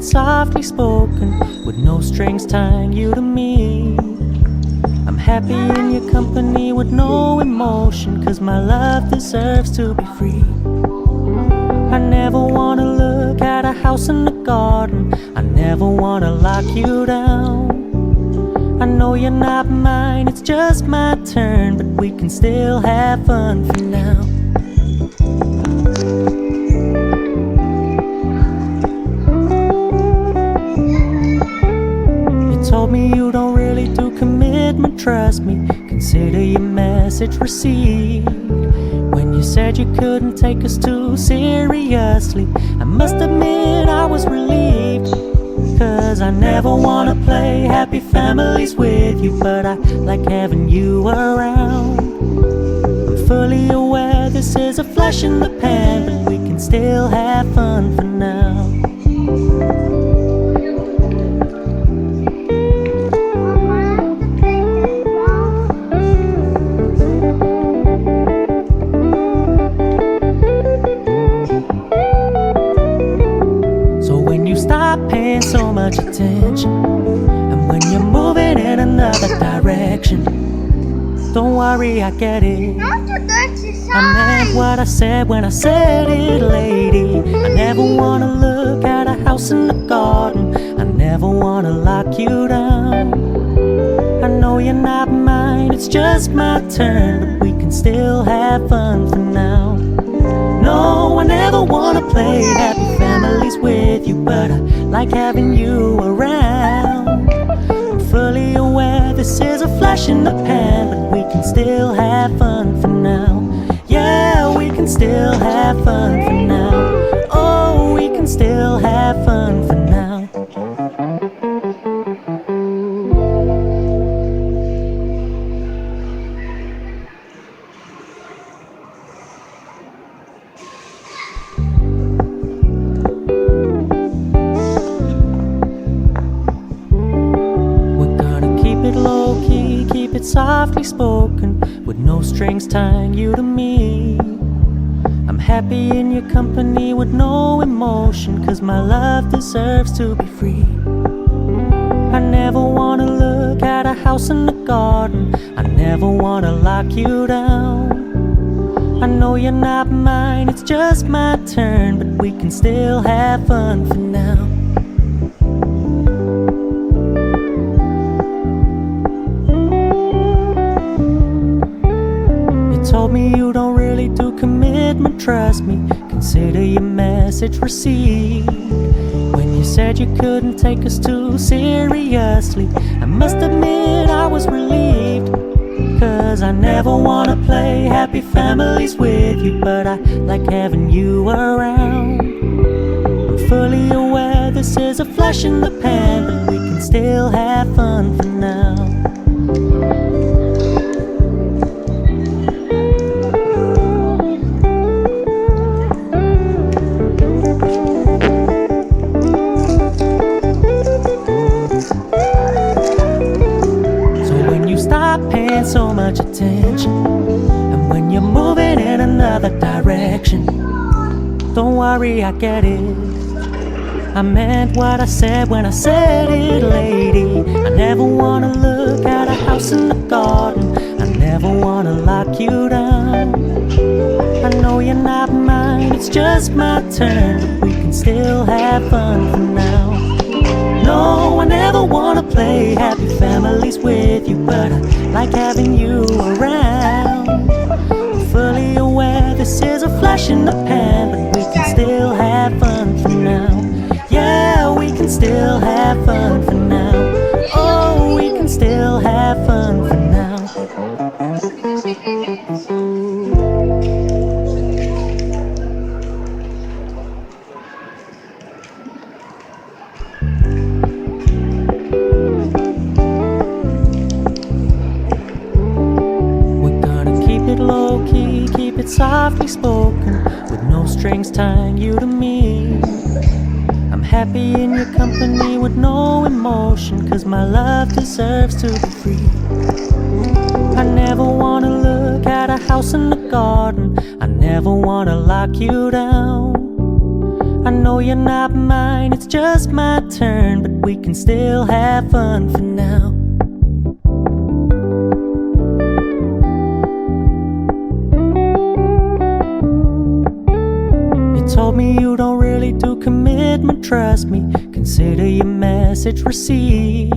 softly spoken, with no strings tying you to me. I'm happy in your company with no emotion, 'cause my love deserves to be free. I never wanna look at a house in the garden, I never wanna lock you down. I know you're not mine, it's just my turn, but we can still have fun for now. Told me you don't really do commitment, trust me, consider your message received. When you said you couldn't take us too seriously, I must admit I was relieved. 'Cause I never wanna play happy families with you, but I like having you around. I'm fully aware this is a flash in the pan, but we can still have fun for now. Stop paying so much attention, and when you're moving in another direction, don't worry, I get it. I meant what I said when I said it, lady. I never wanna look at a house in the garden, I never wanna lock you down. I know you're not mine, it's just my turn, but we can still have fun for now. No, I never wanna play happy families with you, but I like having you around. I'm fully aware this is a flash in the pan, but we can still have fun for now. Yeah, we can still have fun for now. Oh, we can still have fun for now. Keep it softly spoken, with no strings tying you to me. I'm happy in your company with no emotion, 'cause my love deserves to be free. I never wanna look at a house in the garden, I never wanna lock you down. I know you're not mine, it's just my turn, but we can still have fun for now. Told me you don't really do commitment, trust me, consider your message received. When you said you couldn't take us too seriously, I must admit I was relieved. 'Cause I never wanna play happy families with you, but I like having you around. I'm fully aware this is a flash in the pan, but we can still have fun for now. Stop paying so much attention, and when you're moving in another direction, don't worry, I get it. I meant what I said when I said it, lady. I never wanna look at a house in the garden, I never wanna lock you down. I know you're not mine, it's just my turn, but we can still have fun for now. No, I never wanna play happy families with you, but I like having you around. I'm fully aware this is a flash in the pan, but we can still have fun for now. Yeah, we can still have fun for now. Oh, we can still have fun for now. Keep it softly spoken, with no strings tying you to me. I'm happy in your company with no emotion, 'cause my love deserves to be free. I never wanna look at a house in the garden, I never wanna lock you down. I know you're not mine, it's just my turn, but we can still have fun for now. You told me you don't really do commitment, trust me, consider your message received.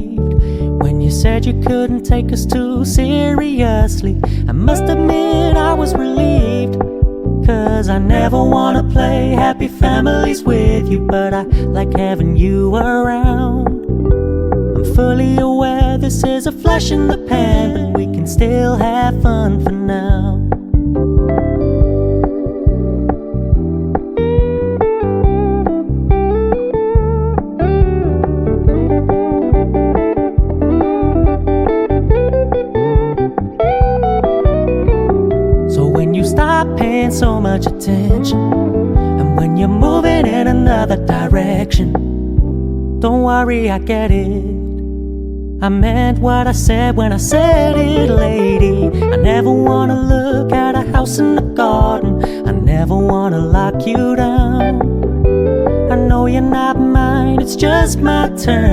When you said you couldn't take us too seriously, I must admit I was relieved. 'Cause I never wanna play happy families with you, but I like having you around. I'm fully aware this is a flash in the pan, but we can still have fun for now. So when you stop paying so much attention, and when you're moving in another direction, don't worry, I get it. I meant what I said when I said it, lady. I never wanna look at a house in the garden, I never wanna lock you down. I know you're not mine, it's just my turn.